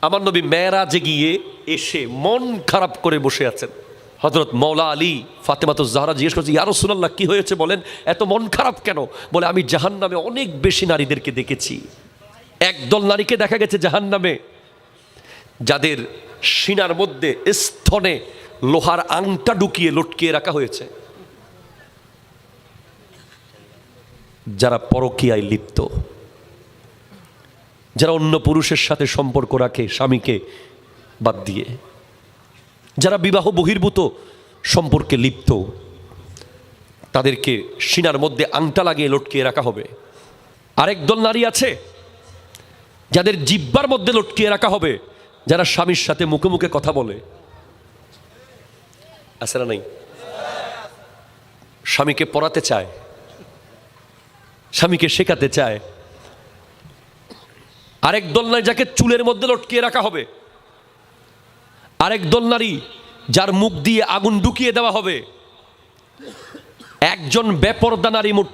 আমার নবী মেরাজে গিয়ে এসে মন খারাপ করে বসে আছেন। হযরত মওলা আলী ফাতেমাতুজ জাহরা জিজ্ঞেস করছে, ইয়া রাসূলুল্লাহ কি হয়েছে বলেন, এত মন খারাপ কেন? বলে, আমি জাহান্নামে অনেক বেশি নারীদেরকে দেখেছি। একদল নারীকে দেখা গেছে জাহান্নামে যাদের সিনার মধ্যে স্তনে লোহার আংটা ঢুকিয়ে লটকিয়ে রাখা হয়েছে, যারা পরকীয়ায় লিপ্ত, যারা অন্য পুরুষের সাথে সম্পর্ক রাখে স্বামীকে বাদ দিয়ে, যারা বিবাহ বহির্ভূত সম্পর্কে লিপ্ত, তাদেরকে সিনার মধ্যে আংটা লাগিয়ে লটকিয়ে রাখা হবে। আরেক দল নারী আছে যাদের জিহ্বার মধ্যে লটকিয়ে রাখা হবে, যারা স্বামীর সাথে মুখে মুখে কথা বলে। আছে না নাই? স্বামীকে পড়াতে চায়, স্বামীকে শেখাতে চায়। আরেক দল নারী যাকে চুলের মধ্যে লটকিয়ে রাখা হবে। আরেক দল নারী যার মুখ দিয়ে আগুন ঢুকিয়ে দেওয়া হবে। একজন বেপরদা নারী মোট